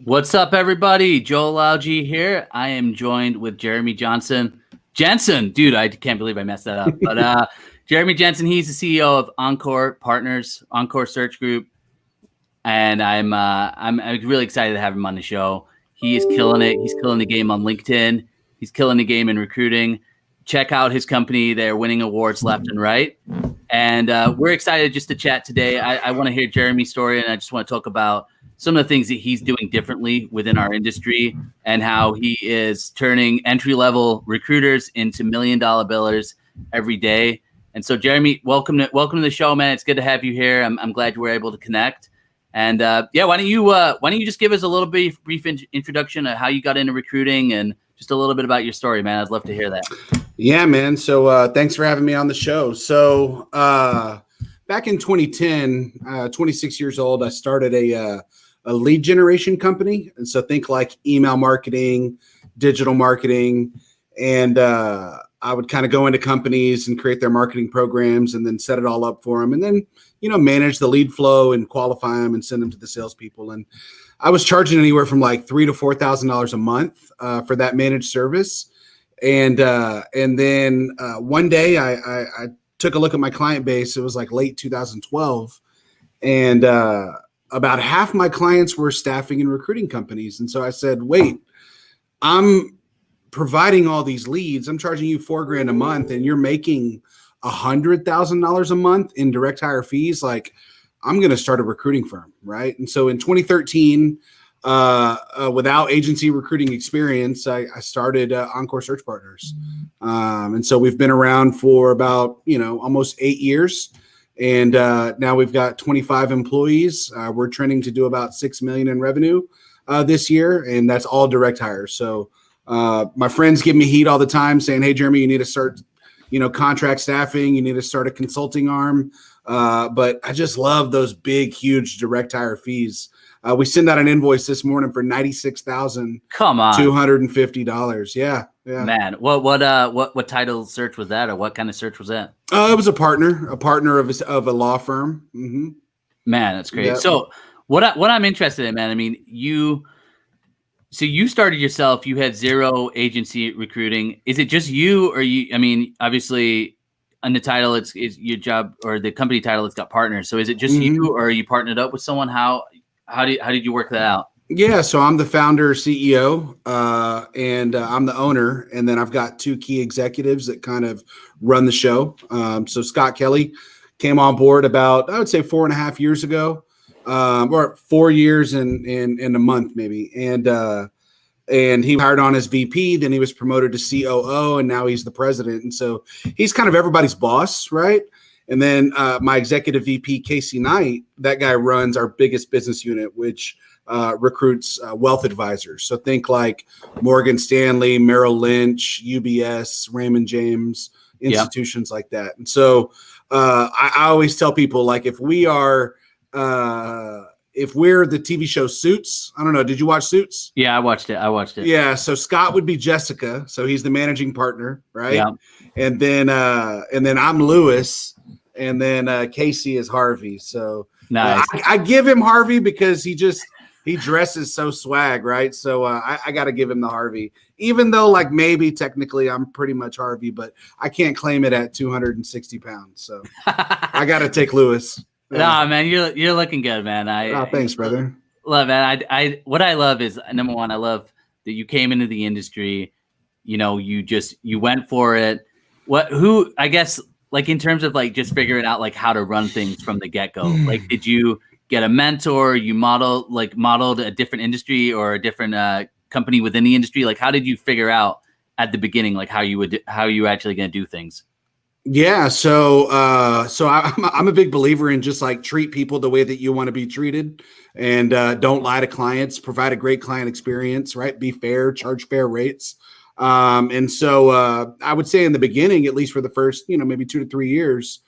What's up, everybody? Joel Laugi here. I am joined with Jeremy Jensen. Dude, I can't believe I messed that up. But Jeremy Jensen, he's the CEO of Encore Partners, Encore Search Group, and I'm really excited to have him on the show. He is killing it. He's killing the game on LinkedIn. He's killing the game in recruiting. Check out his company. They're winning awards left and right. And we're excited just to chat today. I want to hear Jeremy's story, and I just want to talk about some of the things that he's doing differently within our industry and how he is turning entry-level recruiters into million-dollar billers every day. And so, Jeremy, welcome to the show, man. It's good to have you here. I'm glad you were able to connect. And why don't you just give us a little brief introduction of how you got into recruiting and just a little bit about your story, man. I'd love to hear that. Yeah, man. So thanks for having me on the show. So back in 2010, 26 years old, I started a lead generation company. And so think like email marketing, digital marketing, and I would kind of go into companies and create their marketing programs and then set it all up for them. And then, manage the lead flow and qualify them and send them to the salespeople. And I was charging anywhere from like $3,000 to $4,000 a month for that managed service. And then one day I took a look at my client base. It was like late 2012. And about half my clients were staffing and recruiting companies. And so I said, wait, I'm providing all these leads. I'm charging you $4,000 a month and you're making $100,000 a month in direct hire fees. Like, I'm going to start a recruiting firm. Right. And so in 2013, without agency recruiting experience, I started Encore Search Partners. And so we've been around for about, almost 8 years. And now we've got 25 employees. We're trending to do about $6 million in revenue this year. And that's all direct hire. So my friends give me heat all the time saying, hey, Jeremy, you need to start, contract staffing. You need to start a consulting arm. But I just love those big, huge direct hire fees. We send out an invoice this morning for $96,250. Yeah. Man, what title search was that, or what kind of search was that? It was a partner of a law firm. Mm-hmm. Man, that's great. Yep. So what I'm interested in, man, I mean, you started yourself, you had zero agency recruiting. Is it just you, or obviously on the title, it's your job, or the company title, it's got partners. So is it just you, or are you partnered up with someone? How did you work that out? Yeah, so I'm the founder, CEO, and I'm the owner. And then I've got two key executives that kind of run the show. So Scott Kelly came on board about, I would say 4.5 years ago, or 4 years and a month maybe. And he hired on as VP, then he was promoted to COO, and now he's the president. And so he's kind of everybody's boss, right? And then my executive VP, Casey Knight, that guy runs our biggest business unit, which recruits wealth advisors. So think like Morgan Stanley, Merrill Lynch, UBS, Raymond James, institutions like that. And so I always tell people, like, if we're the TV show Suits, I don't know, did you watch Suits? Yeah, I watched it. Yeah, so Scott would be Jessica, so he's the managing partner, right? Yeah. And then I'm Lewis, and then Casey is Harvey. So nice. I give him Harvey because he dresses so swag, right? So I got to give him the Harvey, even though like maybe technically I'm pretty much Harvey, but I can't claim it at 260 pounds. So I got to take Lewis. No, man, you're looking good, man. Thanks, brother. Love, man. What I love is, number one, I love that you came into the industry. You went for it. I guess, like, in terms of like just figuring out like how to run things from the get go. Like, did you get a mentor? You modeled a different industry or a different company within the industry? Like, how did you figure out at the beginning like how you actually going to do things? Yeah, so I'm a big believer in just like treat people the way that you want to be treated, and don't lie to clients. Provide a great client experience, right? Be fair, charge fair rates. And so I would say in the beginning, at least for the first maybe 2 to 3 years,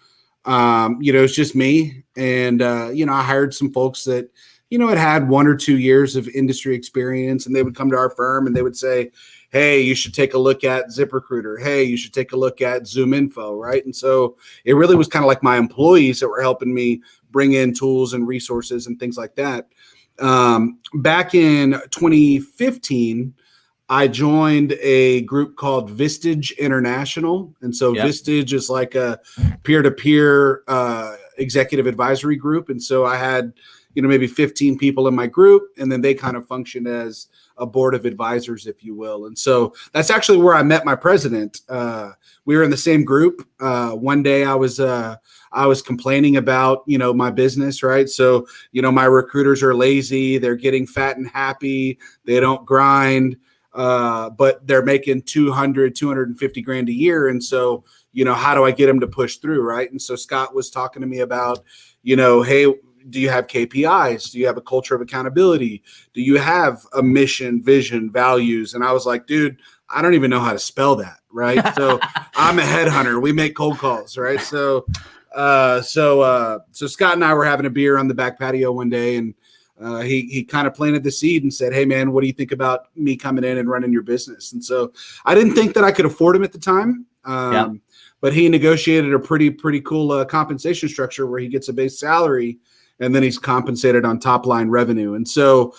it's just me, and I hired some folks that had 1 or 2 years of industry experience, and they would come to our firm and they would say, hey, you should take a look at ZipRecruiter. Hey, you should take a look at ZoomInfo, right? And so it really was kind of like my employees that were helping me bring in tools and resources and things like that. Back in 2015, I joined a group called Vistage International. And so Vistage is like a peer-to-peer executive advisory group. And so I had, maybe 15 people in my group, and then they kind of functioned as a board of advisors, if you will. And so that's actually where I met my president. We were in the same group. One day I was complaining about, my business, right? So, my recruiters are lazy. They're getting fat and happy. They don't grind. But they're making 250 grand a year. And so, how do I get them to push through? Right. And so Scott was talking to me about, hey, do you have KPIs? Do you have a culture of accountability? Do you have a mission, vision, values? And I was like, dude, I don't even know how to spell that. Right. So I'm a headhunter. We make cold calls. Right. So Scott and I were having a beer on the back patio one day, and he kind of planted the seed and said, hey, man, what do you think about me coming in and running your business? And so I didn't think that I could afford him at the time. But he negotiated a pretty cool compensation structure where he gets a base salary and then he's compensated on top line revenue. And so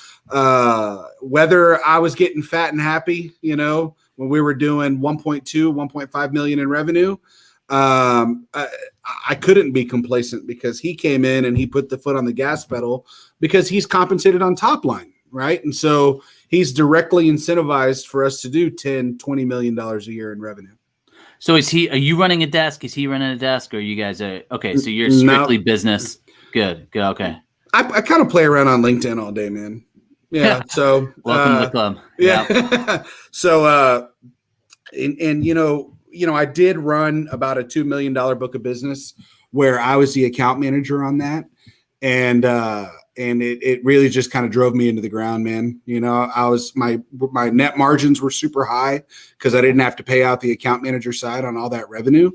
whether I was getting fat and happy, when we were doing 1.2, 1.5 million in revenue, I couldn't be complacent because he came in and he put the foot on the gas pedal because he's compensated on top line, right? And so he's directly incentivized for us to do $10, $20 million a year in revenue. So are you running a desk? Is he running a desk, or you guys are okay? So you're strictly business. Good. Okay. I kind of play around on LinkedIn all day, man. Yeah. So welcome to the club. Yeah. So I did run about a $2 million book of business where I was the account manager on that. And it really just kind of drove me into the ground, man. My net margins were super high because I didn't have to pay out the account manager side on all that revenue.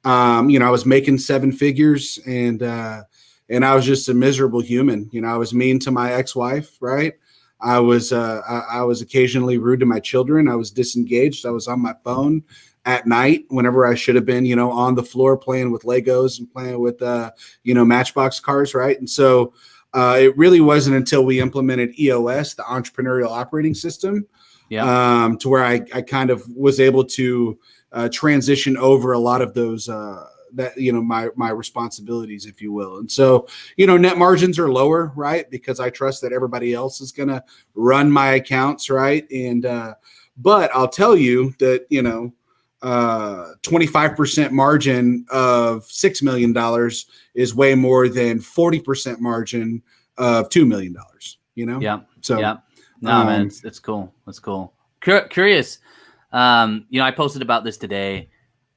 I was making seven figures, and I was just a miserable human. I was mean to my ex-wife, right? I was occasionally rude to my children. I was disengaged. I was on my phone at night whenever I should have been, on the floor playing with Legos and playing with, Matchbox cars. Right. And so it really wasn't until we implemented EOS, the entrepreneurial operating system, to where I kind of was able to transition over a lot of those, my responsibilities, if you will. And so, net margins are lower, right? Because I trust that everybody else is going to run my accounts. Right. And, but I'll tell you that, 25% margin of $6 million is way more than 40% margin of $2 million, Yeah. So, yeah. No, man, it's cool. That's cool. Curious. I posted about this today.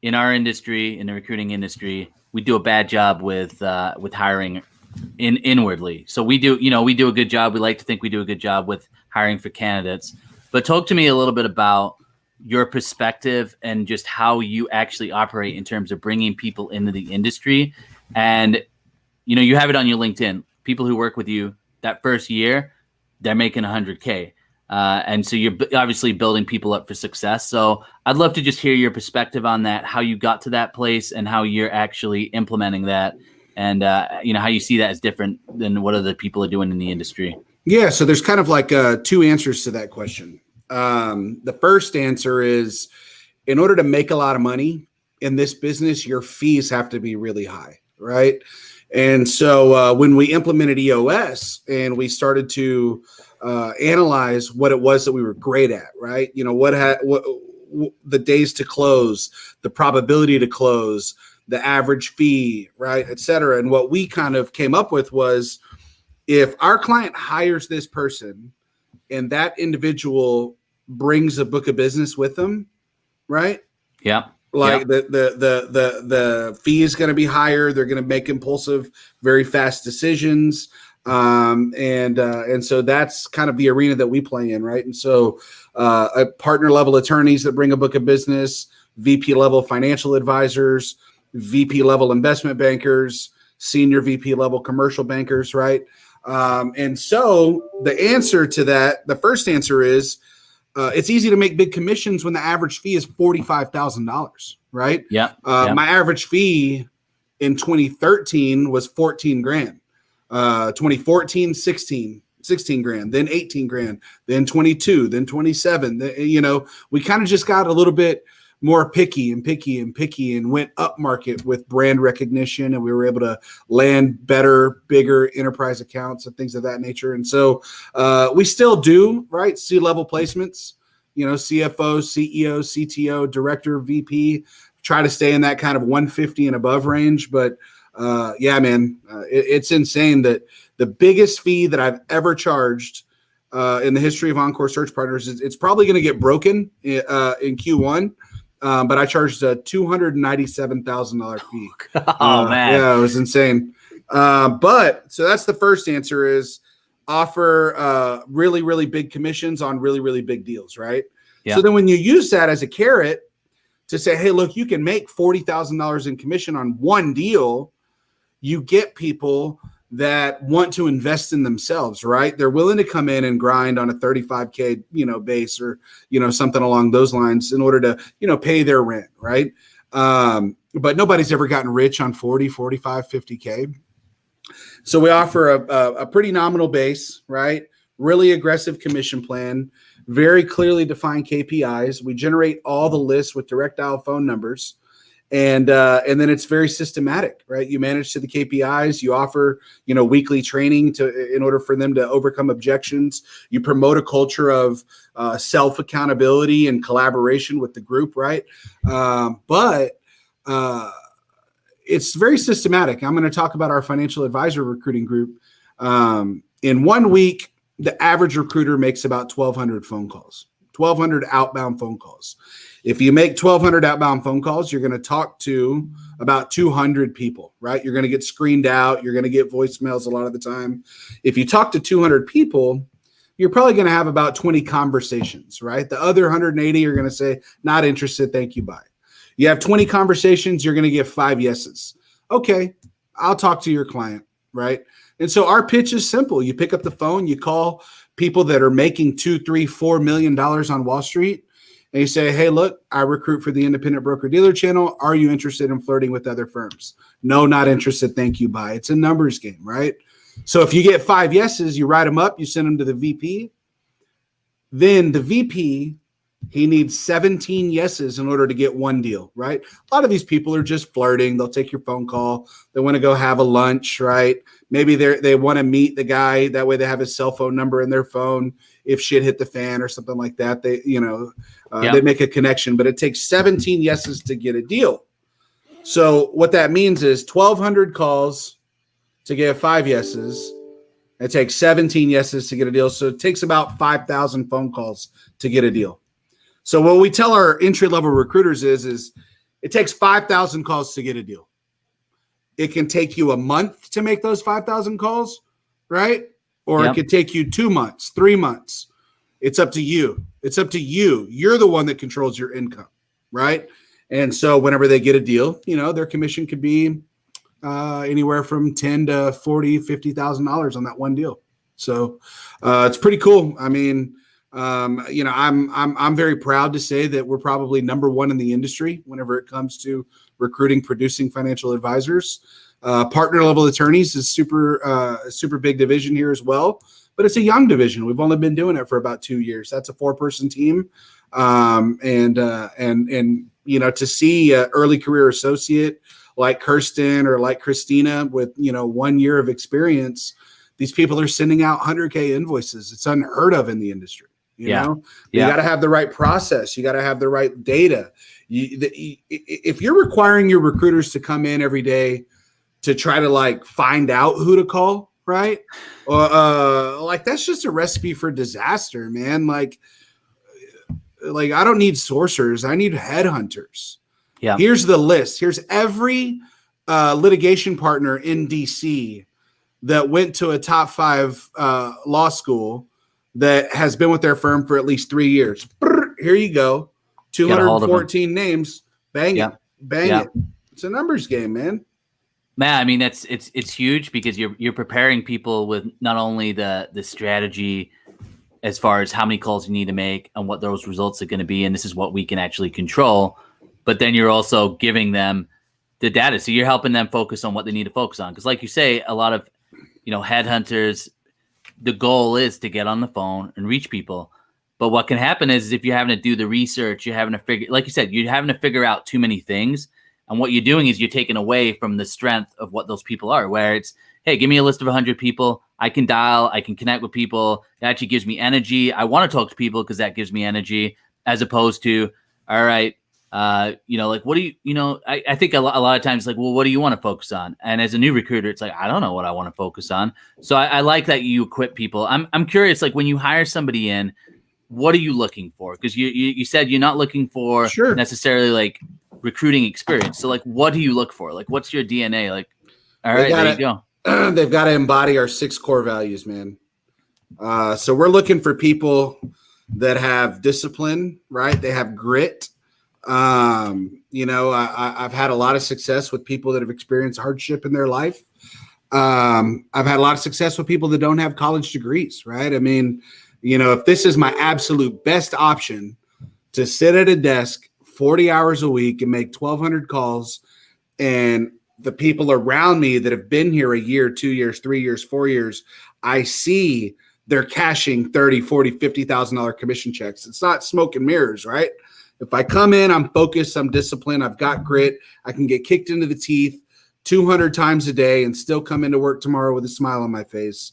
In our industry, in the recruiting industry, we do a bad job with hiring inwardly. So we do a good job. We like to think we do a good job with hiring for candidates. But talk to me a little bit about your perspective and just how you actually operate in terms of bringing people into the industry. And, you have it on your LinkedIn. People who work with you that first year, they're making 100K. And so you're obviously building people up for success. So I'd love to just hear your perspective on that, how you got to that place and how you're actually implementing that, and, how you see that as different than what other people are doing in the industry. Yeah. So there's kind of like two answers to that question. The first answer is, in order to make a lot of money in this business, your fees have to be really high, right? And so when we implemented EOS and we started to analyze what it was that we were great at, right? What the days to close, the probability to close, the average fee, right, et cetera. And what we kind of came up with was, if our client hires this person and that individual brings a book of business with them, right? Yeah. Like the fee is going to be higher. They're going to make impulsive, very fast decisions. And so that's kind of the arena that we play in. Right. And so, partner level attorneys that bring a book of business, VP level financial advisors, VP level investment bankers, senior VP level commercial bankers. Right. And so the answer to that, the first answer is, it's easy to make big commissions when the average fee is $45,000, right? Yeah. My average fee in 2013 was 14 grand. 2014, 16. 16 grand, then 18 grand, then 22, then 27. We kind of just got a little bit more picky and went up market with brand recognition. And we were able to land better, bigger enterprise accounts and things of that nature. And so we still do, right, C-level placements, CFO, CEO, CTO, director, VP, try to stay in that kind of 150 and above range. But yeah, man, it's insane that the biggest fee that I've ever charged in the history of Encore Search Partners, it's probably going to get broken in Q1. But I charged a $297,000 fee. Oh man. Yeah, it was insane. But so that's the first answer is offer really, really big commissions on really, really big deals, right? Yeah. So then when you use that as a carrot to say, hey, look, you can make $40,000 in commission on one deal, you get people that want to invest in themselves, right? They're willing to come in and grind on a 35K, base or, something along those lines in order to, pay their rent, right? But nobody's ever gotten rich on 40, 45, 50K. So we offer a pretty nominal base, right? Really aggressive commission plan, very clearly defined KPIs. We generate all the lists with direct dial phone numbers. And then it's very systematic, right? You manage to the KPIs. You offer, weekly training in order for them to overcome objections. You promote a culture of self accountability and collaboration with the group, right? But it's very systematic. I'm going to talk about our financial advisor recruiting group. In 1 week, the average recruiter makes about 1,200 phone calls, 1,200 outbound phone calls. If you make 1,200 outbound phone calls, you're going to talk to about 200 people, right? You're going to get screened out. You're going to get voicemails a lot of the time. If you talk to 200 people, you're probably going to have about 20 conversations, right? The other 180 are going to say, not interested, thank you, bye. You have 20 conversations, you're going to get 5 yeses. Okay, I'll talk to your client, right? And so our pitch is simple. You pick up the phone, you call people that are making $2, $3, $4 million on Wall Street, and you say, hey, look, I recruit for the independent broker dealer channel. Are you interested in flirting with other firms? No, not interested. Thank you. Bye. It's a numbers game, right? So if you get 5 yeses, you write them up, you send them to the VP. Then the VP, he needs 17 yeses in order to get one deal, right? A lot of these people are just flirting. They'll take your phone call. They want to go have a lunch, right? Maybe they want to meet the guy. That way they have his cell phone number in their phone. If shit hit the fan or something like that, they make a connection. But it takes 17 yeses to get a deal. So what that means is 1,200 calls to get 5 yeses. It takes 17 yeses to get a deal. So it takes about 5,000 phone calls to get a deal. So what we tell our entry-level recruiters is it takes 5,000 calls to get a deal. It can take you a month to make those 5,000 calls, right? Or It could take you 2 months, 3 months. It's up to you. It's up to you. You're the one that controls your income, right? And so whenever they get a deal, their commission could be anywhere from $10,000 to $40,000, $50,000 on that one deal. So it's pretty cool. I mean, I'm very proud to say that we're probably number one in the industry whenever it comes to recruiting, producing financial advisors. Partner level attorneys is super big division here as well, but it's a young division. We've only been doing it for about 2 years. That's a 4-person team. And to see an early career associate like Kirsten or like Christina with, 1 year of experience, these people are sending out 100K invoices. It's unheard of in the industry. You got to have the right process. You got to have the right data. If you're requiring your recruiters to come in every day to try to find out who to call, right? That's just a recipe for disaster, man. Like I don't need sourcers. I need headhunters. Yeah. Here's the list. Here's every litigation partner in DC that went to a top 5 law school that has been with their firm for at least 3 years. Here you go. 214 names. Bang it. Bang it. It's a numbers game, man. Man, I mean, it's huge because you're preparing people with not only the strategy as far as how many calls you need to make and what those results are going to be, and this is what we can actually control, but then you're also giving them the data. So you're helping them focus on what they need to focus on. Because like you say, a lot of, headhunters, the goal is to get on the phone and reach people. But what can happen is if you're having to do the research, you're having to figure, like you said, you're having to figure out too many things. And what you're doing is you're taking away from the strength of what those people are, where it's, hey, give me a list of 100 people. I can dial, I can connect with people. It actually gives me energy. I want to talk to people because that gives me energy, as opposed to, all right, like, what do you, I think a lot of times, like, well, what do you want to focus on? And as a new recruiter, it's like, I don't know what I want to focus on. So I like that you equip people. I'm curious, like, when you hire somebody in, what are you looking for? Because you said you're not looking for necessarily like recruiting experience. So like, what do you look for? Like, what's your DNA? Like, all right, there you go. They've got to embody our 6 core values, man. So we're looking for people that have discipline, right? They have grit. I've had a lot of success with people that have experienced hardship in their life. I've had a lot of success with people that don't have college degrees, right? I mean, if this is my absolute best option to sit at a desk 40 hours a week and make 1,200 calls, and the people around me that have been here a year, 2 years, 3 years, 4 years, I see they're cashing $30,000, $40,000, $50,000 commission checks. It's not smoke and mirrors, right? If I come in, I'm focused, I'm disciplined, I've got grit, I can get kicked into the teeth 200 times a day and still come into work tomorrow with a smile on my face.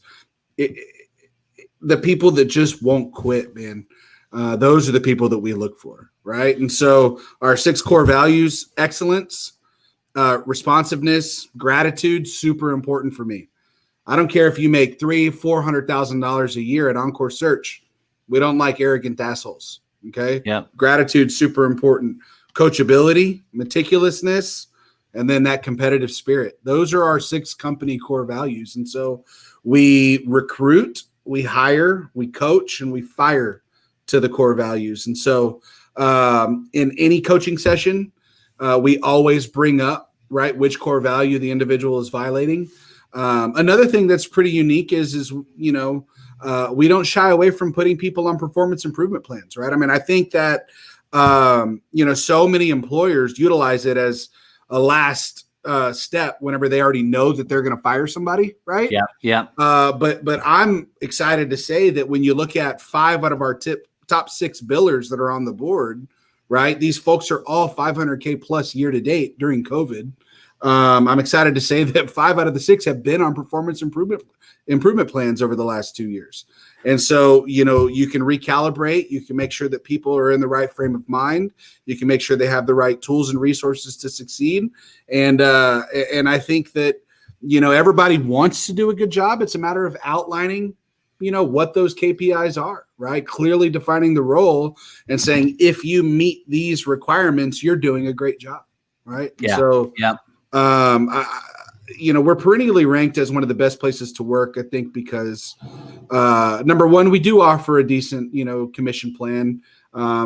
The people that just won't quit, man, those are the people that we look for, right? And so our 6 core values: excellence, responsiveness, gratitude, super important for me. I don't care if you make $300,000-$400,000 a year at Encore Search. We don't like arrogant assholes. Okay. Yeah. Gratitude, super important. Coachability, meticulousness, and then that competitive spirit. Those are our 6 company core values. And so we recruit, we hire, we coach, and we fire to the core values. And so in any coaching session, we always bring up, right, which core value the individual is violating. Another thing that's pretty unique is we don't shy away from putting people on performance improvement plans, right? I mean, I think that, so many employers utilize it as a last step whenever they already know that they're going to fire somebody, right? Yeah, yeah. But I'm excited to say that when you look at 5 out of our top 6 billers that are on the board, right? These folks are all 500K plus year to date during COVID. I'm excited to say that 5 out of the 6 have been on performance improvement plans over the last 2 years. And so, you can recalibrate, you can make sure that people are in the right frame of mind. You can make sure they have the right tools and resources to succeed. And I think that, everybody wants to do a good job. It's a matter of outlining, what those KPIs are, right? Clearly defining the role and saying, if you meet these requirements, you're doing a great job. Right. Yeah. So, yeah. We're perennially ranked as one of the best places to work, I think, because number one, we do offer a decent, commission plan.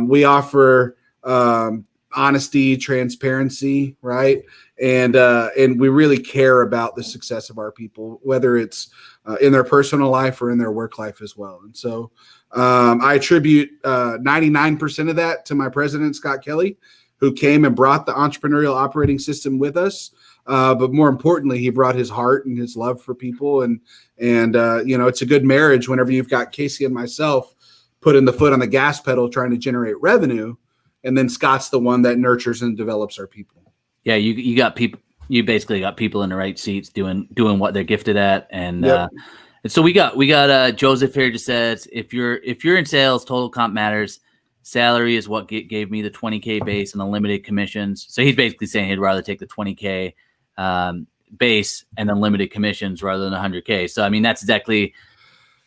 We offer honesty, transparency, right? And we really care about the success of our people, whether it's in their personal life or in their work life as well. And so I attribute 99% of that to my president, Scott Kelly, who came and brought the entrepreneurial operating system with us. But more importantly, he brought his heart and his love for people. And it's a good marriage whenever you've got Casey and myself putting the foot on the gas pedal, trying to generate revenue. And then Scott's the one that nurtures and develops our people. Yeah. You got people, you basically got people in the right seats doing what they're gifted at. And, and so we got Joseph here just says, if you're in sales, total comp matters. Salary is what gave me the 20K base and unlimited commissions. So he's basically saying he'd rather take the 20K base and unlimited commissions rather than 100K. So I mean, that's exactly,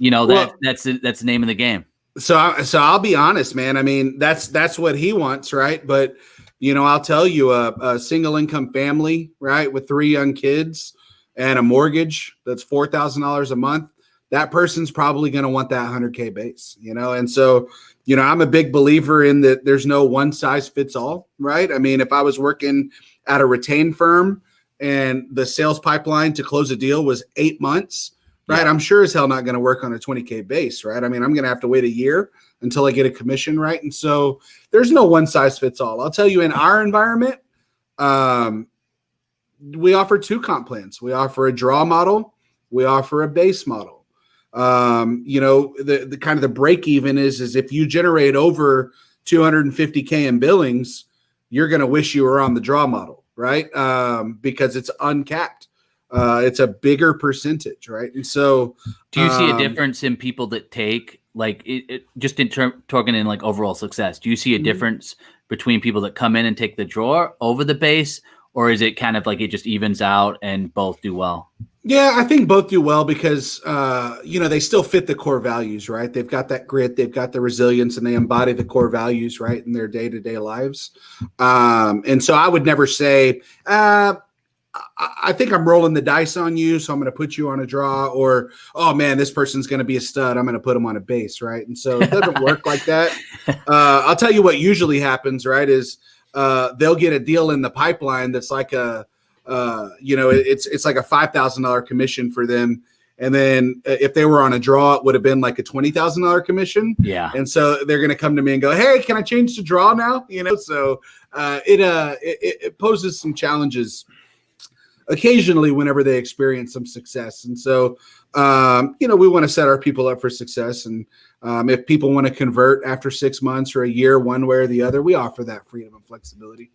that's the name of the game. So I'll be honest, man. I mean, that's what he wants, right? But I'll tell you, a single income family, right, with 3 young kids and a mortgage that's $4,000 a month, that person's probably going to want that 100K base, And so, I'm a big believer in that there's no one size fits all, right? I mean, if I was working at a retained firm and the sales pipeline to close a deal was 8 months, right? I'm sure as hell not going to work on a 20K base, right? I mean, I'm going to have to wait a year until I get a commission, right? And so there's no one size fits all. I'll tell you, in our environment, we offer 2 comp plans. We offer a draw model. We offer a base model. The kind of the break even is if you generate over 250K in billings, you're going to wish you were on the draw model, right? Because it's uncapped. It's a bigger percentage, right? And so, do you see a difference in people that take like just in talking in like overall success? Do you see a difference between people that come in and take the draw over the base, or is it kind of like it just evens out and both do well? Yeah, I think both do well because, they still fit the core values, right? They've got that grit, they've got the resilience, and they embody the core values, right, in their day-to-day lives. And so I would never say, I think I'm rolling the dice on you, so I'm going to put you on a draw, or, oh man, this person's going to be a stud, I'm going to put them on a base, right? And so it doesn't work like that. I'll tell you what usually happens, right, is they'll get a deal in the pipeline that's like it's like a $5,000 commission for them. And then if they were on a draw, it would have been like a $20,000 commission. Yeah. And so they're going to come to me and go, hey, can I change to draw now? So it poses some challenges occasionally whenever they experience some success. And so, we want to set our people up for success. And if people want to convert after 6 months or a year, one way or the other, we offer that freedom and flexibility.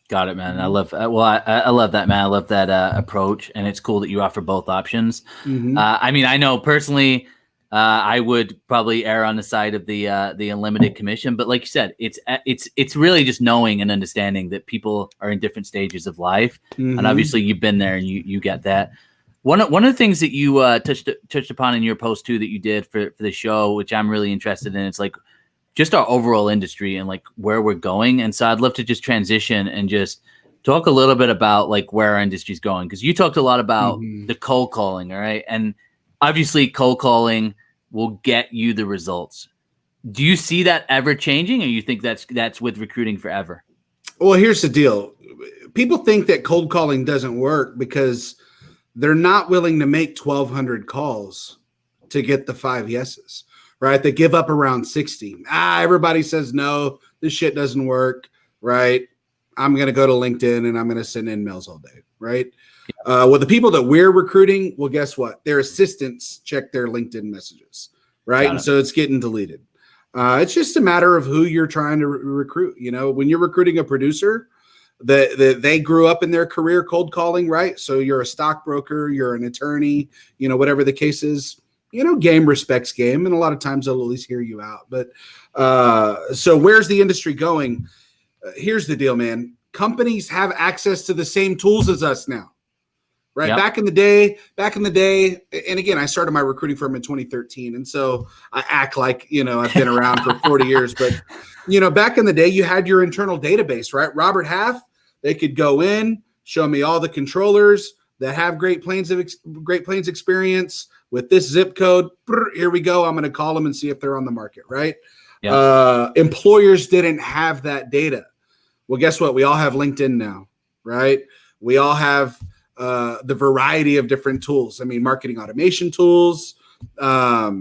Got it, man. I love. I love that, man. I love that approach, and it's cool that you offer both options. I know personally, I would probably err on the side of the unlimited commission, but like you said, it's really just knowing and understanding that people are in different stages of life, and obviously you've been there and you get that. One of the things that you touched upon in your post too that you did for the show, which I'm really interested in, it's like just our overall industry and like where we're going. And so I'd love to just transition and just talk a little bit about like where our industry is going. Cause you talked a lot about the cold calling. All right. And obviously cold calling will get you the results. Do you see that ever changing, or you think that's with recruiting forever? Well, here's the deal. People think that cold calling doesn't work because they're not willing to make 1,200 calls to get the 5 yeses. Right? They give up around 60. Everybody says no, this shit doesn't work, right? I'm going to go to LinkedIn and I'm going to send emails all day, right? Well, the people that we're recruiting, well, guess what? Their assistants check their LinkedIn messages, right? And so it's getting deleted. It's just a matter of who you're trying to recruit. When you're recruiting a producer, they grew up in their career cold calling, right? So you're a stockbroker, you're an attorney, whatever the case is. Game respects game, and a lot of times they'll at least hear you out. But so where's the industry going? Here's the deal, man. Companies have access to the same tools as us now, right? Yep. Back in the day, and again, I started my recruiting firm in 2013, and so I act like, I've been around for 40 years. But, back in the day, you had your internal database, right? Robert Half, they could go in, show me all the controllers that have Great Plains experience with this zip code. Here we go. I'm going to call them and see if they're on the market, right? Yep. Employers didn't have that data. Well, guess what? We all have LinkedIn now, right? We all have the variety of different tools. I mean, marketing automation tools, bulk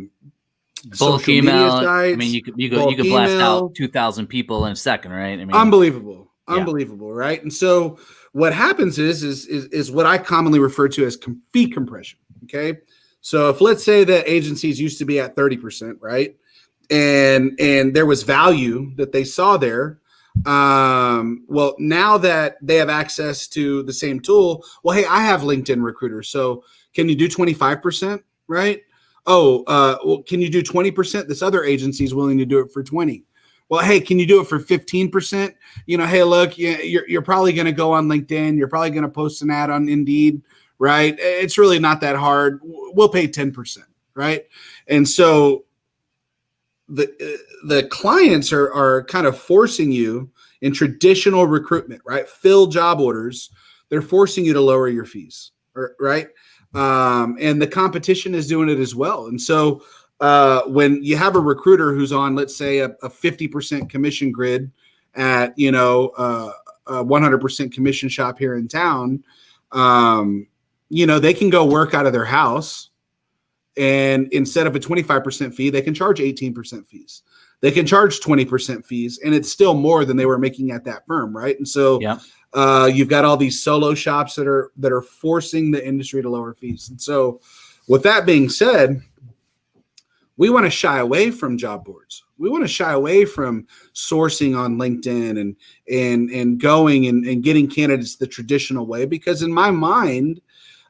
email. I mean, you could blast out 2,000 people in a second, right? I mean, unbelievable, right? And so what happens is what I commonly refer to as fee compression. Okay. So if let's say that agencies used to be at 30%, right? And there was value that they saw there. Well, now that they have access to the same tool, well, hey, I have LinkedIn Recruiter. So can you do 25%, right? Well, can you do 20%? This other agency is willing to do it for 20. Well, hey, can you do it for 15%? Hey, look, you're probably going to go on LinkedIn. You're probably going to post an ad on Indeed. Right? It's really not that hard. We'll pay 10%, right? And so the clients are kind of forcing you in traditional recruitment, right? Fill job orders. They're forcing you to lower your fees, right? And the competition is doing it as well. And so when you have a recruiter who's on, let's say, a 50% commission grid at, a 100% commission shop here in town, they can go work out of their house, and instead of a 25% fee, they can charge 18% fees. They can charge 20% fees, and it's still more than they were making at that firm, right? And so you've got all these solo shops that are forcing the industry to lower fees. And so with that being said, we want to shy away from job boards. We want to shy away from sourcing on LinkedIn and going and getting candidates the traditional way, because in my mind,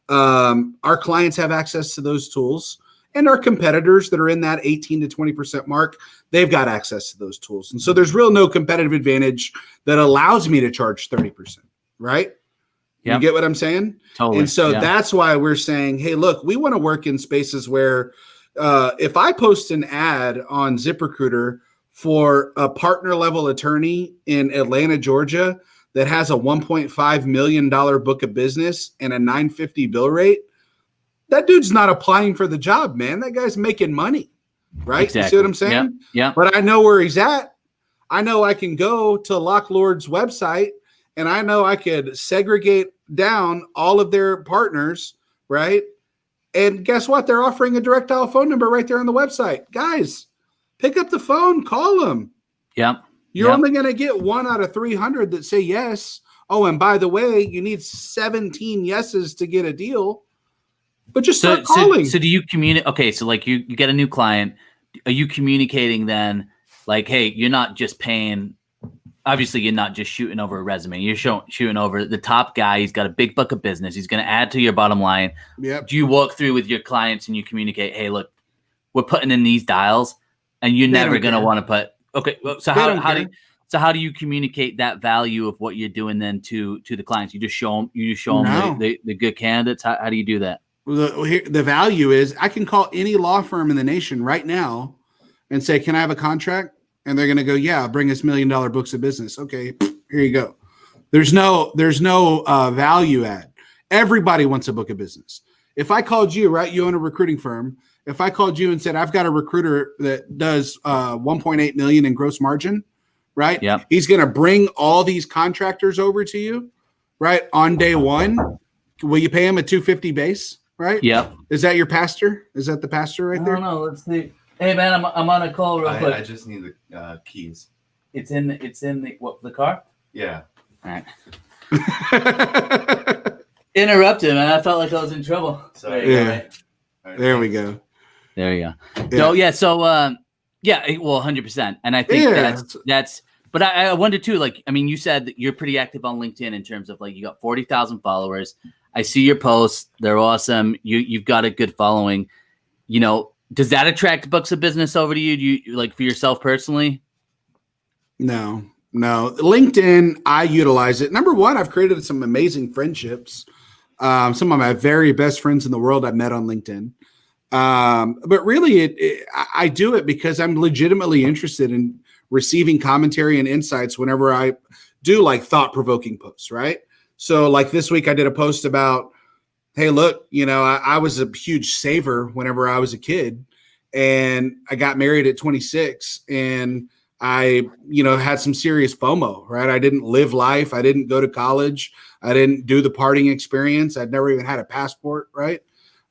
our clients have access to those tools, and our competitors that are in that 18 to 20% mark, they've got access to those tools. And so there's no competitive advantage that allows me to charge 30%, right? Yep. You get what I'm saying? Totally. And so that's why we're saying, hey, look, we want to work in spaces where if I post an ad on ZipRecruiter for a partner level attorney in Atlanta, Georgia, that has a $1.5 million book of business and a $950 bill rate, that dude's not applying for the job, man. That guy's making money, right? Exactly. You see what I'm saying? Yeah. But I know where he's at. I know I can go to Locklord's website, and I know I could segregate down all of their partners, right? And guess what? They're offering a direct dial phone number right there on the website. Guys, pick up the phone, call them. Yep. You're only going to get 1 out of 300 that say yes. Oh, and by the way, you need 17 yeses to get a deal. But just start calling. So do you communicate? Okay, so like you get a new client. Are you communicating then like, hey, you're not just paying – obviously you're not just shooting over a resume. You're shooting over the top guy. He's got a big book of business. He's going to add to your bottom line. Yep. Do you walk through with your clients and you communicate, hey, look, we're putting in these dials and you're never going to want to put – okay, so how do you communicate that value of what you're doing then to the clients? You just show them the good candidates? How do you do that? The value is I can call any law firm in the nation right now and say, can I have a contract? And they're going to go, yeah, bring us $1 million books of business. Okay, here you go. There's no value add. Everybody wants a book of business. If I called you, right, you own a recruiting firm. If I called you and said, I've got a recruiter that does 1.8 million in gross margin, right? Yeah. He's going to bring all these contractors over to you, right, on day one. Will you pay him a $250 base? Right? Yep. Is that your pastor? Is that the pastor right there? I don't know. Let's see. Hey man, I'm on a call real quick. I just need the keys. It's in the car? Yeah. All right. Interrupted, man. I felt like I was in trouble. Sorry. Yeah. Right. There we go. There you go. Yeah. So well, 100%. And I think that's but I wonder too, like, I mean, you said that you're pretty active on LinkedIn in terms of like you got 40,000 followers. I see your posts. They're awesome. You've got a good following. You know, does that attract books of business over to you? Do you like for yourself personally? No. LinkedIn, I utilize it. Number one, I've created some amazing friendships. Some of my very best friends in the world I've met on LinkedIn. But really, I do it because I'm legitimately interested in receiving commentary and insights whenever I do like thought-provoking posts, right? So like this week I did a post about, hey, look, you know, I was a huge saver whenever I was a kid, and I got married at 26, and I, you know, had some serious FOMO, right? I didn't live life. I didn't go to college. I didn't do the partying experience. I'd never even had a passport, right?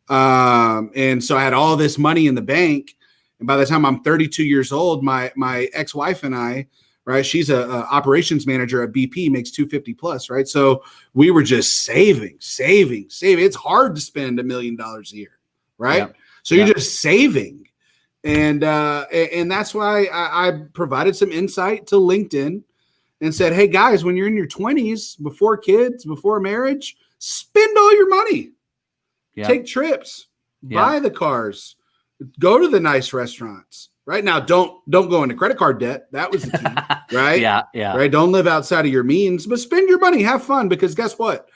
And so I had all this money in the bank. And by the time I'm 32 years old, my ex-wife and I, right, she's a operations manager at BP, makes 250 plus, right? So we were just saving. It's hard to spend $1 million a year, right? Yeah. So you're just saving. And that's why I provided some insight to LinkedIn and said, hey guys, when you're in your 20s, before kids, before marriage, spend all your money. Yeah. Take trips, buy the cars, go to the nice restaurants. Right now, don't go into credit card debt. That was the key, right? Yeah. Right. Don't live outside of your means, but spend your money, have fun, because guess what?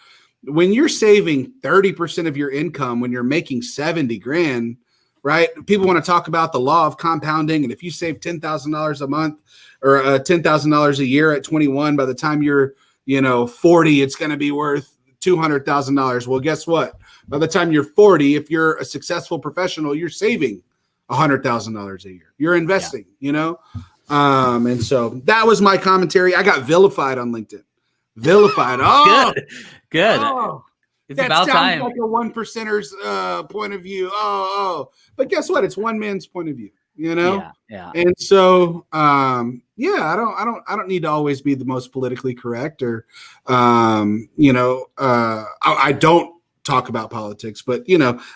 When you're saving 30% of your income, when you're making 70 grand, right? People want to talk about the law of compounding. And if you save $10,000 a month or $10,000 a year at 21, by the time you're, 40, it's going to be worth $200,000. Well, guess what? By the time you're 40, if you're a successful professional, you're saving $100,000 a year. You're investing, and so that was my commentary. I got vilified on LinkedIn. Vilified. Oh, good. Oh, it's about time. Like a one percenter's point of view. But guess what? It's one man's point of view. Yeah. And so, I don't need to always be the most politically correct, or, I don't talk about politics, but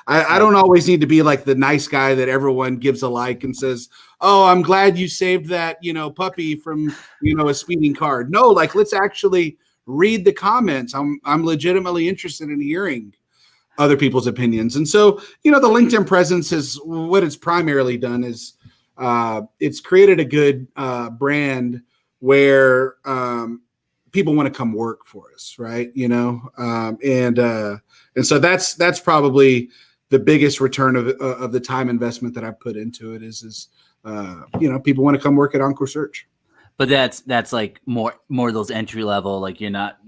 I don't always need to be like the nice guy that everyone gives a like and says, "Oh, I'm glad you saved that, puppy from, a speeding car." No, like let's actually read the comments. I'm legitimately interested in hearing other people's opinions. And so, the LinkedIn presence is what it's primarily done is it's created a good brand where people want to come work for us, right? And so that's probably the biggest return of the time investment that I've put into it is people want to come work at Encore Search. But that's like more of those entry level, like you're not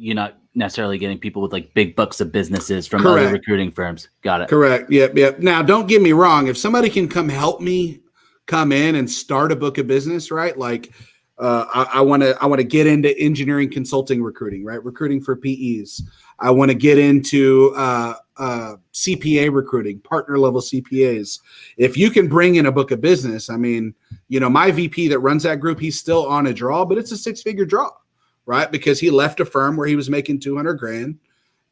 necessarily getting people with like big books of businesses from Correct. other recruiting firms. Got it. Correct. Yep. Now, don't get me wrong. If somebody can help me come in and start a book of business, right? Like I want to get into engineering consulting recruiting, right? Recruiting for PEs. I want to get into CPA recruiting, partner level CPAs. If you can bring in a book of business, I mean, my VP that runs that group, he's still on a draw, but it's a 6-figure draw, right? Because he left a firm where he was making $200,000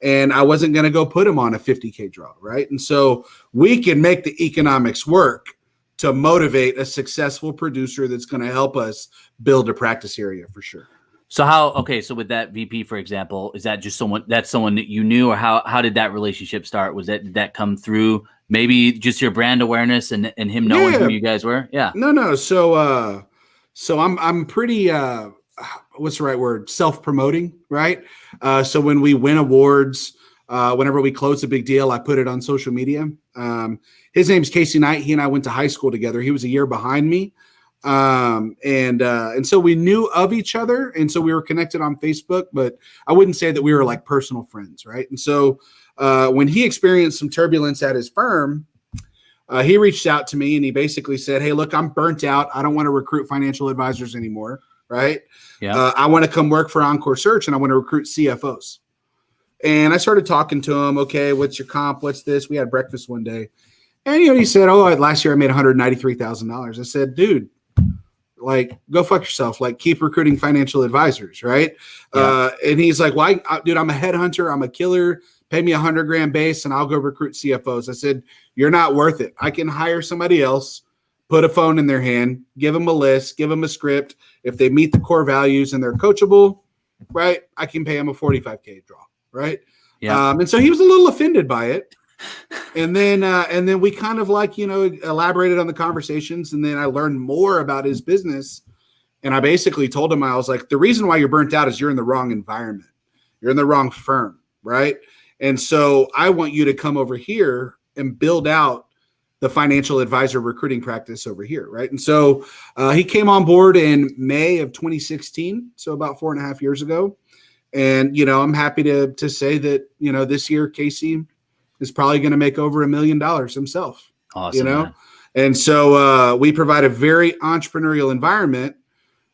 and I wasn't going to go put him on a $50K draw, right? And so we can make the economics work to motivate a successful producer that's going to help us build a practice area for sure. So so with that VP, for example, is that just someone that you knew, or how did that relationship start? Did that come through maybe just your brand awareness and him knowing who you guys were? Yeah. No. So I'm pretty, what's the right word? Self-promoting, right? So when we win awards, whenever we close a big deal, I put it on social media. His name's Casey Knight. He and I went to high school together. He was a year behind me. And so we knew of each other. And so we were connected on Facebook, but I wouldn't say that we were like personal friends. Right. And so, when he experienced some turbulence at his firm, he reached out to me and he basically said, "Hey, look, I'm burnt out. I don't want to recruit financial advisors anymore. Right. Yeah. I want to come work for Encore Search and I want to recruit CFOs." And I started talking to him. "Okay, what's your comp? What's this?" We had breakfast one day. And, he said, "Oh, last year I made $193,000. I said, "Dude, like, go fuck yourself. Like, keep recruiting financial advisors." Right. Yeah. And he's like, "Why, dude, I'm a headhunter. I'm a killer. Pay me $100,000 base and I'll go recruit CFOs." I said, "You're not worth it. I can hire somebody else, put a phone in their hand, give them a list, give them a script. If they meet the core values and they're coachable, right, I can pay them a $45K draw." Right. Yeah. And so he was a little offended by it. And then we kind of like, elaborated on the conversations. And then I learned more about his business. And I basically told him, I was like, "The reason why you're burnt out is you're in the wrong environment. You're in the wrong firm. Right. And so I want you to come over here and build out the financial advisor recruiting practice over here." Right. And so he came on board in May of 2016. So about 4.5 years ago. And, I'm happy to say that, this year, Casey is probably going to make over $1 million himself. Awesome. Man. And so we provide a very entrepreneurial environment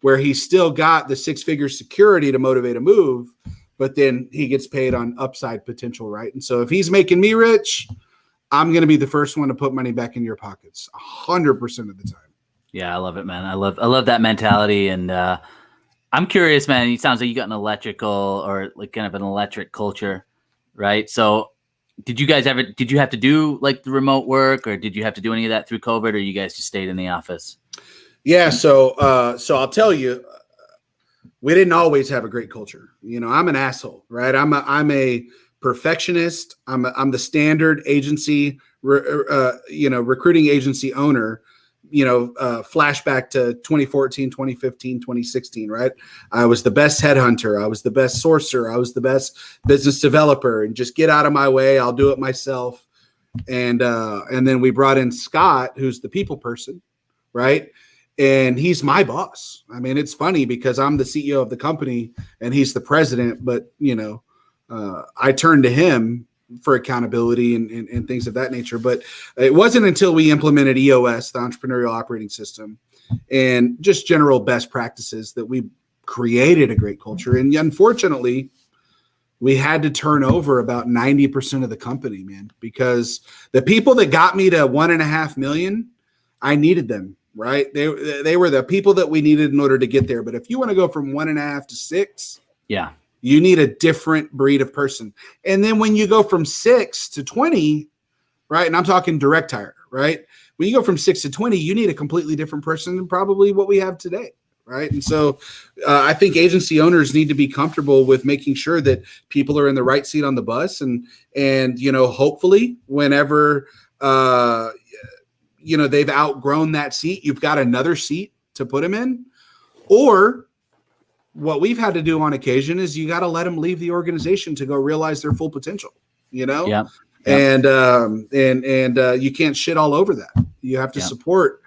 where he's still got the 6-figure security to motivate a move, but then he gets paid on upside potential, right? And so if he's making me rich, I'm going to be the first one to put money back in your pockets 100% of the time. Yeah, I love it, man. I love that mentality. And I'm curious, man. It sounds like you got an electrical or like kind of an electric culture, right? So did you have to do like the remote work, or did you have to do any of that through COVID, or you guys just stayed in the office? Yeah. So I'll tell you, we didn't always have a great culture. I'm an asshole, right? I'm a perfectionist. I'm the standard agency, recruiting agency owner, flashback to 2014, 2015, 2016, right? I was the best headhunter. I was the best sourcer. I was the best business developer, and just get out of my way. I'll do it myself. And then we brought in Scott, who's the people person, right? And he's my boss. I mean, it's funny because I'm the CEO of the company and he's the president, but I turn to him for accountability and things of that nature. But it wasn't until we implemented EOS, the entrepreneurial operating system, and just general best practices that we created a great culture. And unfortunately, we had to turn over about 90% of the company, man, because the people that got me to 1.5 million, I needed them, right? They were the people that we needed in order to get there. But if you want to go from 1.5 to 6, yeah, You need a different breed of person. And then when you go from 6 to 20, right? And I'm talking direct hire, right? When you go from 6 to 20, you need a completely different person than probably what we have today. Right. And so I think agency owners need to be comfortable with making sure that people are in the right seat on the bus. And hopefully whenever, they've outgrown that seat, you've got another seat to put them in. Or what we've had to do on occasion is you got to let them leave the organization to go realize their full potential, Yeah. And you can't shit all over that. You have to support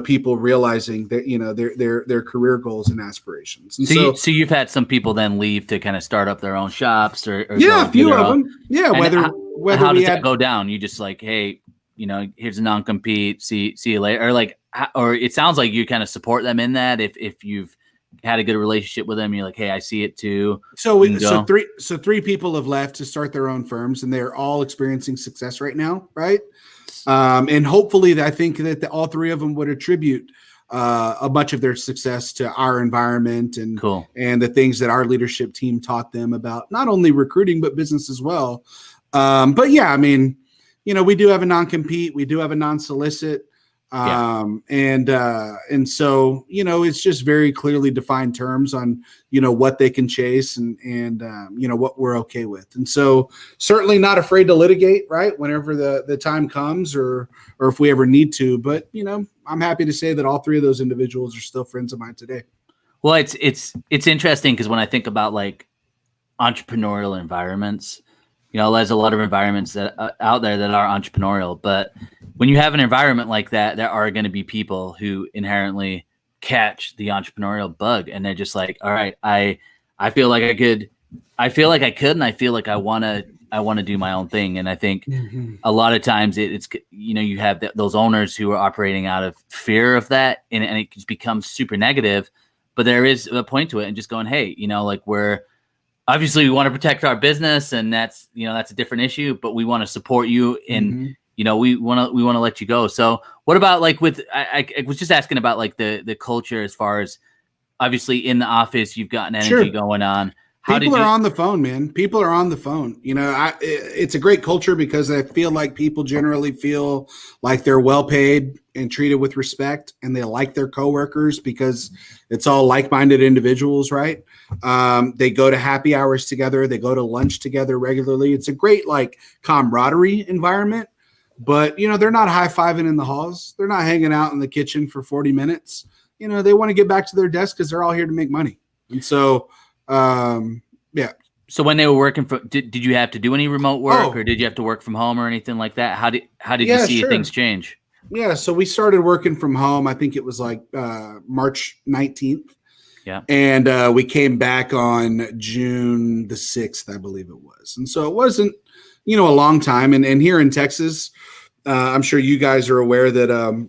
people realizing that, their career goals and aspirations. And so you've had some people then leave to kind of start up their own shops or a few of them. Yeah. And whether how does that go down? You just like, hey, here's a non-compete, see you later. Or it sounds like you kind of support them in that if you've had a good relationship with them, you're like, hey, I see it too. So three people have left to start their own firms and they're all experiencing success right now. Right. And hopefully I think that all three of them would attribute a much of their success to our environment and the things that our leadership team taught them about not only recruiting, but business as well. But yeah, I mean, we do have a non-compete, we do have a non-solicit. And so, it's just very clearly defined terms on, what they can chase and what we're okay with. And so certainly not afraid to litigate, right, whenever the time comes or if we ever need to. But, I'm happy to say that all three of those individuals are still friends of mine today. Well, it's interesting because when I think about like entrepreneurial environments, there's a lot of environments that out there that are entrepreneurial, but when you have an environment like that, there are going to be people who inherently catch the entrepreneurial bug, and they're just like, all right, I feel like I could, and I feel like I want to do my own thing. And I think a lot of times it's you have those owners who are operating out of fear of that, and it just becomes super negative. But there is a point to it, and just going, hey, obviously we want to protect our business, and that's a different issue, but we want to support you in, we want to let you go. So what about like I was just asking about like the culture as far as obviously in the office, you've got an energy going on. People are on the phone, man. People are on the phone. It's a great culture because I feel like people generally feel like they're well paid and treated with respect, and they like their coworkers because it's all like-minded individuals, right? They go to happy hours together. They go to lunch together regularly. It's a great like camaraderie environment, but they're not high-fiving in the halls. They're not hanging out in the kitchen for 40 minutes. They want to get back to their desk because they're all here to make money. And so, yeah. So when they were working did you have to do any remote work or did you have to work from home or anything like that? How did you see things change? Yeah. So we started working from home. I think it was like, March 19th. Yeah. And, we came back on June the 6th, I believe it was. And so it wasn't, a long time. And here in Texas, I'm sure you guys are aware that,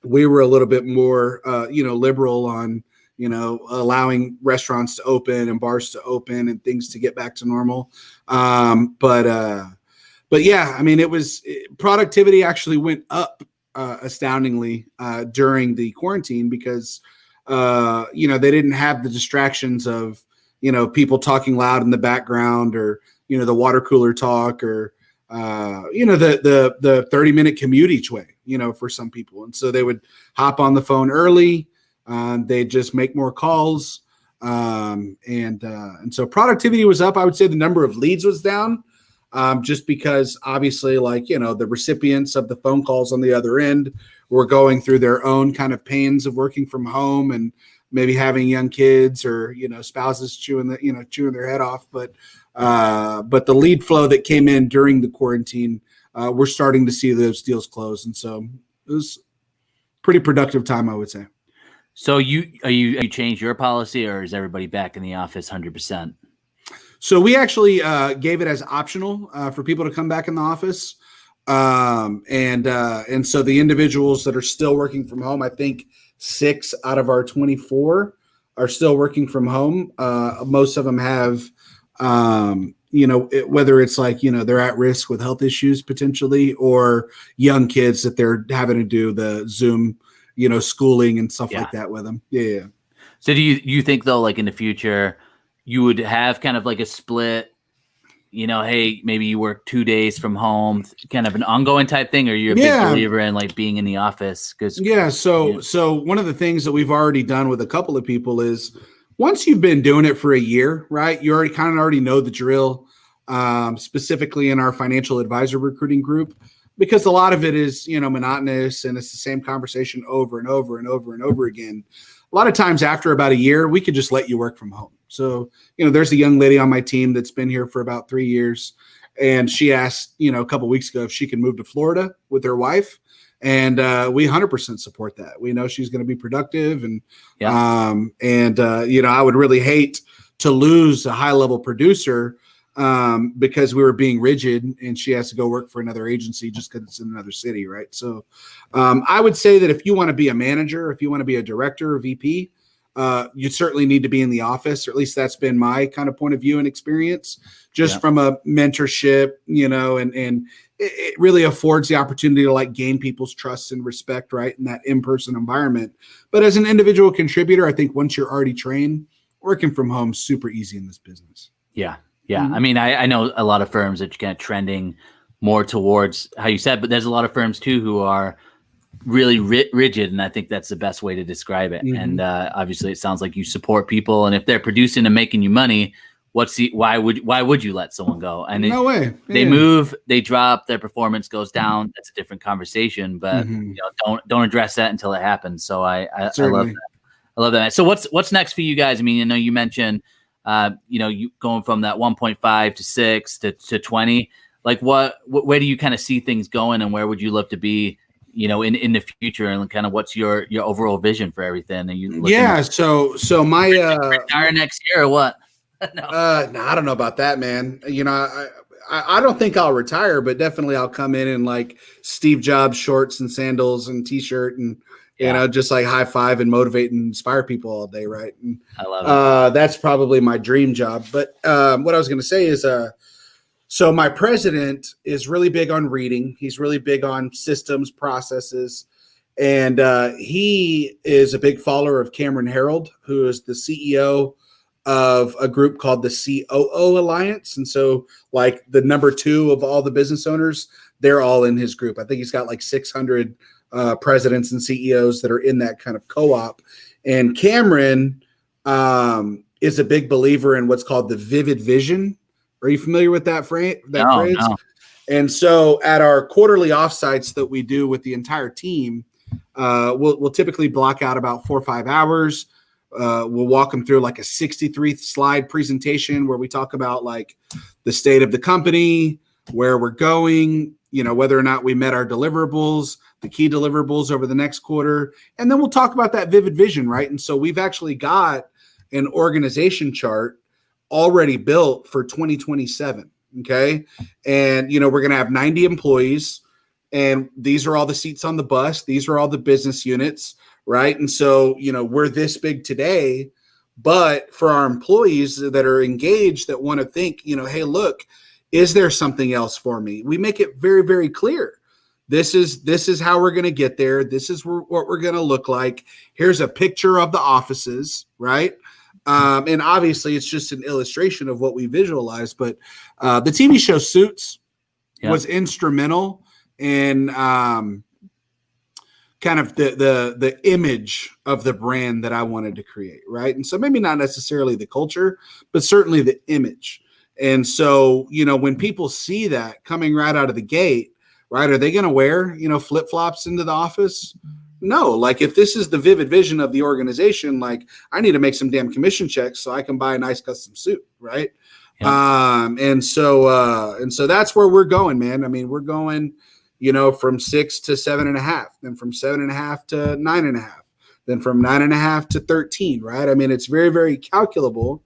we were a little bit more, liberal on, allowing restaurants to open and bars to open and things to get back to normal. But yeah, I mean, productivity actually went up astoundingly during the quarantine because, they didn't have the distractions of, people talking loud in the background or, the water cooler talk or, the 30-minute commute each way, for some people. And so they would hop on the phone early. They just make more calls. And so productivity was up. I would say the number of leads was down, just because obviously the recipients of the phone calls on the other end were going through their own kind of pains of working from home and maybe having young kids or, spouses chewing their head off. But the lead flow that came in during the quarantine, we're starting to see those deals close. And so it was pretty productive time, I would say. So you changed your policy, or is everybody back in the office 100%? So we actually gave it as optional for people to come back in the office. And so the individuals that are still working from home, I think 6 out of our 24 are still working from home. Most of them have, whether it's like, they're at risk with health issues potentially, or young kids that they're having to do the Zoom schooling and stuff like that with them. Yeah. So do you think though, like in the future, you would have kind of like a split, hey, maybe you work 2 days from home, kind of an ongoing type thing, or you're a big believer in like being in the office? So one of the things that we've already done with a couple of people is once you've been doing it for a year, right, you already know the drill, specifically in our financial advisor recruiting group, because a lot of it is, monotonous and it's the same conversation over and over and over and over again. A lot of times after about a year, we could just let you work from home. So, there's a young lady on my team that's been here for about 3 years. And she asked, a couple of weeks ago if she can move to Florida with her wife. And we 100% support that. We know she's going to be productive. And, I would really hate to lose a high level producer because we were being rigid and she has to go work for another agency just because it's in another city. Right. So I would say that if you want to be a manager, if you want to be a director or VP, you certainly need to be in the office, or at least that's been my kind of point of view and experience, just from a mentorship, and it really affords the opportunity to like gain people's trust and respect, right, in that in-person environment. But as an individual contributor, I think once you're already trained, working from home is super easy in this business. Yeah. Mm-hmm. I mean, I know a lot of firms that are kind of trending more towards how you said, but there's a lot of firms too who are really rigid, and I think that's the best way to describe it. Mm-hmm. And obviously, it sounds like you support people, and if they're producing and making you money, why would you let someone go? And no way. They move, they drop, their performance goes down. That's a different conversation, but don't address that until it happens. So I love that. I love that. So what's next for you guys? I mean, I know you mentioned, you going from that 1.5 to 6 to 20. Like where do you kind of see things going, and where would you love to be, in the future, and kind of what's your overall vision for everything? Are you so my retire next year or what? No, I don't know about that, man. I don't think I'll retire, but definitely I'll come in like Steve Jobs shorts and sandals and t-shirt and just like high five and motivate and inspire people all day, right? And I love it. That's probably my dream job. But what I was going to say is, so my president is really big on reading. He's really big on systems, processes, and he is a big follower of Cameron Herold, who is the CEO of a group called the COO Alliance. And so like the number 2 of all the business owners, they're all in his group. I think he's got like 600 presidents and CEOs that are in that kind of co-op. And Cameron is a big believer in what's called the vivid vision. Are you familiar with that phrase? No. And so at our quarterly offsites that we do with the entire team, we'll typically block out about 4 or 5 hours. We'll walk them through like a 63 slide presentation where we talk about like the state of the company, where we're going, whether or not we met our deliverables, the key deliverables over the next quarter. And then we'll talk about that vivid vision, right? And so we've actually got an organization chart already built for 2027. Okay. And, we're going to have 90 employees, and these are all the seats on the bus. These are all the business units. Right. And so, we're this big today, but for our employees that are engaged, that want to think, hey, look, is there something else for me? We make it very, very clear. This is how we're going to get there. This is what we're going to look like. Here's a picture of the offices. Right. And obviously it's just an illustration of what we visualize, but the TV show Suits was instrumental in kind of the image of the brand that I wanted to create, right? And so maybe not necessarily the culture, but certainly the image. And so, when people see that coming right out of the gate, right, are they going to wear, flip-flops into the office? No. Like if this is the vivid vision of the organization, like I need to make some damn commission checks so I can buy a nice custom suit, right? Yeah. And so that's where we're going, man. I mean, we're going from 6 to 7.5, then from 7.5 to 9.5, then from 9.5 to 13, right? I mean, it's very, very calculable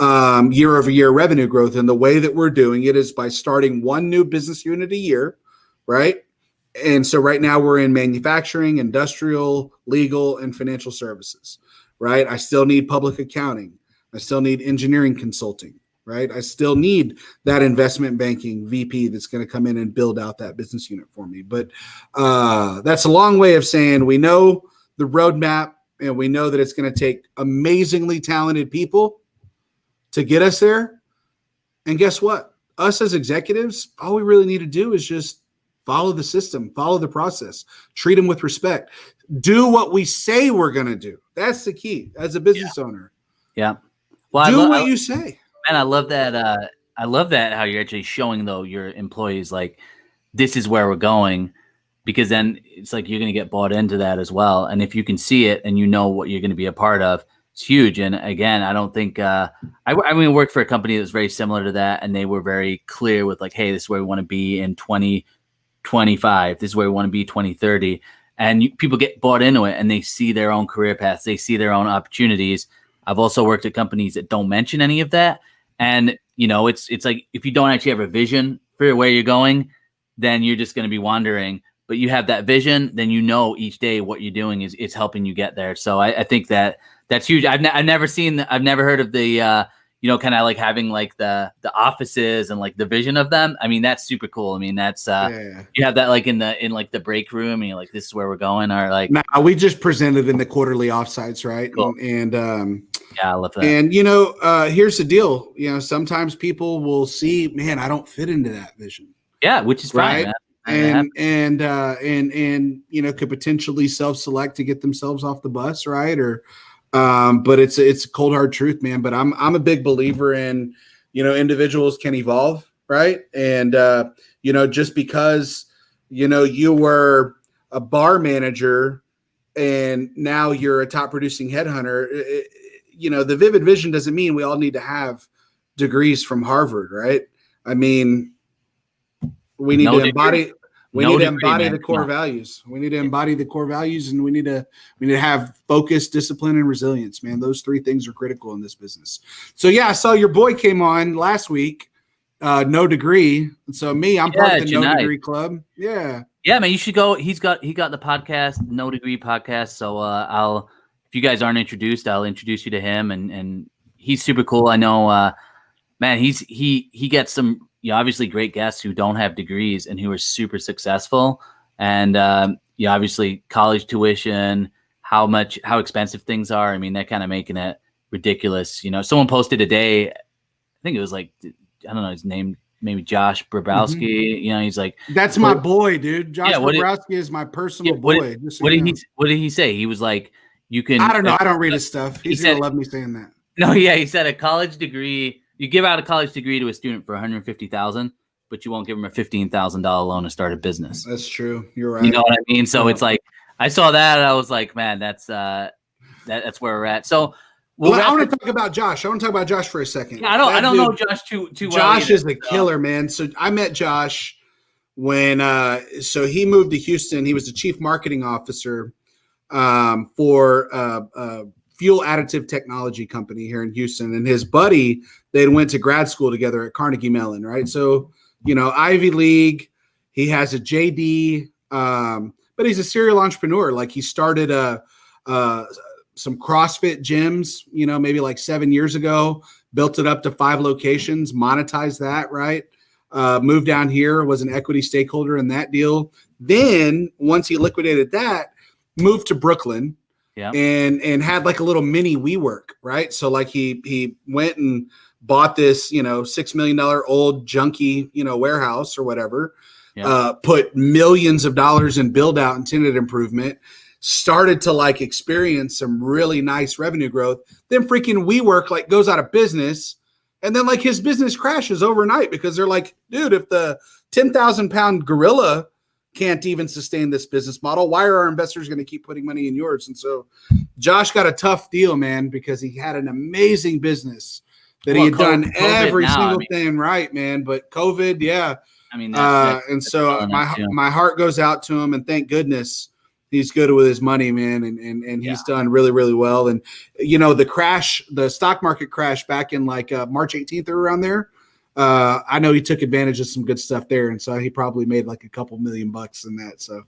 year over year revenue growth. And the way that we're doing it is by starting one new business unit a year, right? And so right now we're in manufacturing, industrial, legal, and financial services, right? I still need public accounting. I still need engineering consulting. Right. I still need that investment banking VP that's going to come in and build out that business unit for me. But that's a long way of saying we know the roadmap, and we know that it's going to take amazingly talented people to get us there. And guess what? Us as executives, all we really need to do is just follow the system, follow the process, treat them with respect, do what we say we're going to do. That's the key as a business owner. Yeah. Well, do what you say. And I love that. I love that how you're actually showing though your employees like this is where we're going, because then it's like you're going to get bought into that as well. And if you can see it and you know what you're going to be a part of, it's huge. And again, I don't think I worked for a company that was very similar to that, and they were very clear with like, hey, this is where we want to be in 2025. This is where we want to be 2030. And people get bought into it, and they see their own career paths. They see their own opportunities. I've also worked at companies that don't mention any of that. And, it's like if you don't actually have a vision for where you're going, then you're just going to be wandering. But you have that vision, then each day what you're doing is helping you get there. So I think that's huge. I've never heard of the, kind of like having like the offices and like the vision of them. I mean, that's super cool. I mean, that's you have that like in like the break room, and you're like, this is where we're going, or like. Now, we just presented in the quarterly offsites, right? Cool. And yeah, I love that. And here's the deal. Sometimes people will see, man, I don't fit into that vision. Yeah, which is right. Fine, and could potentially self-select to get themselves off the bus, right? Or but it's a cold hard truth, man. But I'm a big believer in individuals can evolve, right? And just because you were a bar manager and now you're a top producing headhunter, the vivid vision doesn't mean we all need to have degrees from Harvard, right? I mean, we need to embody. We need to embody the core values. We need to embody the core values, and we need to have focus, discipline, and resilience, man. Those three things are critical in this business. So yeah, I saw your boy came on last week, no degree. And so I'm part of the No Degree Club. Yeah. Yeah, man, you should go. He got the podcast, No Degree Podcast. So if you guys aren't introduced, I'll introduce you to him, and he's super cool. I know, man, he gets some obviously great guests who don't have degrees and who are super successful. And obviously college tuition, how expensive things are. I mean, they're kind of making it ridiculous. Someone posted today, I think it was like, I don't know his name, maybe Josh Brabowski. Mm-hmm. He's like, that's my boy, dude. Josh Brabowski is my personal boy. What did he say? He was like, you can. I don't know. I don't read his stuff. He's gonna love me saying that. No, yeah, he said a college degree. You give out a college degree to a student for $150,000, but you won't give them a $15,000 loan to start a business. That's true. You're right. You know what I mean? So it's like I saw that and I was like, man, that's where we're at. So I want to talk about Josh. I want to talk about Josh for a second. Yeah, I don't know Josh too well. Josh is a killer, man. So I met Josh when so he moved to Houston. He was the chief marketing officer for fuel additive technology company here in Houston, and his buddy, they went to grad school together at Carnegie Mellon, right? So, Ivy League, he has a JD, but he's a serial entrepreneur. Like he started some CrossFit gyms, maybe like 7 years ago, built it up to 5 locations, monetized that, right? Moved down here, was an equity stakeholder in that deal. Then once he liquidated that, moved to Brooklyn. Yeah. And had like a little mini WeWork, right? So like he went and bought this, $6 million old junky, warehouse or whatever, put millions of dollars in build out and tenant improvement, started to like experience some really nice revenue growth. Then freaking WeWork like goes out of business. And then like his business crashes overnight because they're like, dude, if the 10,000 pound gorilla can't even sustain this business model, why are our investors going to keep putting money in yours? And so Josh got a tough deal, man, because he had an amazing business that he had done every single thing right, man. But COVID, yeah. I mean, and so my heart goes out to him, and thank goodness he's good with his money, man. And he's done really, really well. And, the stock market crash back in like March 18th or around there. I know he took advantage of some good stuff there, and so he probably made like a couple $1 million in that. So,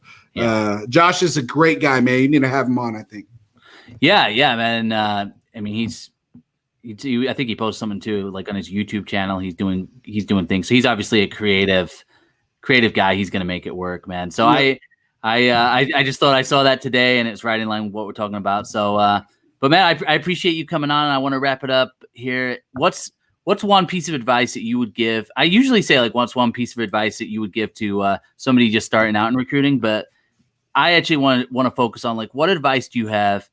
Josh is a great guy, man. You need to have him on, I think. Yeah, man. I mean, I think he posts something too, like on his YouTube channel. He's doing things. So he's obviously a creative guy. He's gonna make it work, man. So I just thought I saw that today, and it's right in line with what we're talking about. So But man, I appreciate you coming on. And I want to wrap it up here. What's one piece of advice that you would give? I usually say like, what's one piece of advice that you would give to somebody just starting out in recruiting? But I actually want to focus on like, what advice do you have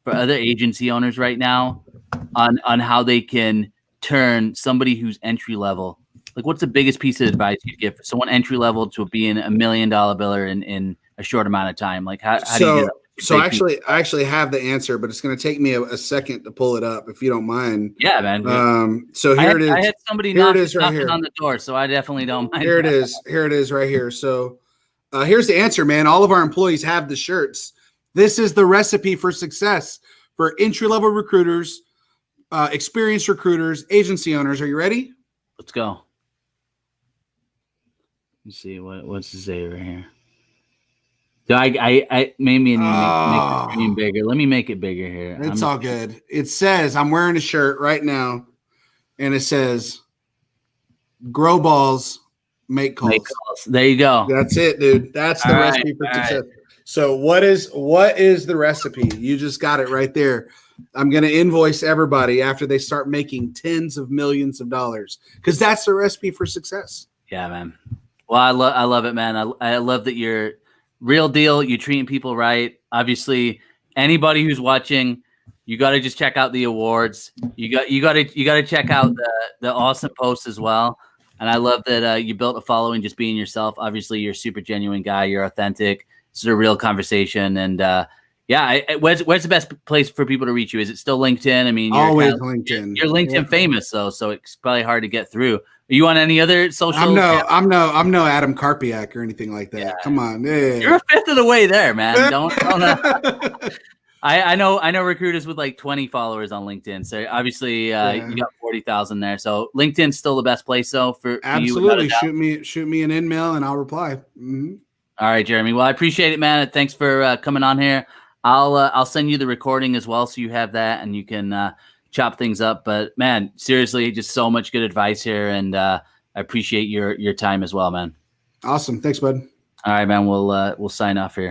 for other agency owners right now on how they can turn somebody who's entry level? Like, what's the biggest piece of advice you'd give for someone entry level to being $1 million biller in a short amount of time? Like, how do you do that? So I actually have the answer, but it's going to take me a second to pull it up, if you don't mind. Yeah, man. So here it is. I had somebody knocking on the door, so I definitely don't mind. Here it is. Here it is right here. So here's the answer, man. All of our employees have the shirts. This is the recipe for success for entry-level recruiters, experienced recruiters, agency owners. Are you ready? Let's go. Let's see what's to say right here. So I maybe make the screen bigger. Let me make it bigger here. It's all good. It says, I'm wearing a shirt right now, and it says, grow balls, make calls. There you go. That's it, dude. That's the recipe for success. Right. So what is the recipe? You just got it right there. I'm going to invoice everybody after they start making tens of millions of dollars, because that's the recipe for success. Yeah, man. Well, I love it, man. I love that you're real deal. You're treating people right. Obviously, anybody who's watching, you got to just check out the awards. You got to check out the awesome posts as well. And I love that you built a following just being yourself. Obviously, you're a super genuine guy. You're authentic. It's a real conversation. And where's the best place for people to reach you? Is it still LinkedIn? I mean, always LinkedIn. You're LinkedIn famous though, so it's probably hard to get through. Are you on any other social? I'm no Adam Karpiak or anything like that. Yeah. Come on, You're a fifth of the way there, man. Don't. I know recruiters with like 20 followers on LinkedIn. So obviously, you got 40,000 there. So LinkedIn's still the best place, though. For absolutely, you, shoot me an email and I'll reply. Mm-hmm. All right, Jeremy. Well, I appreciate it, man. Thanks for coming on here. I'll send you the recording as well, so you have that and you can chop things up. But man, seriously, just so much good advice here, and I appreciate your time as well, man. Awesome. Thanks, bud. All right, man. We'll sign off here.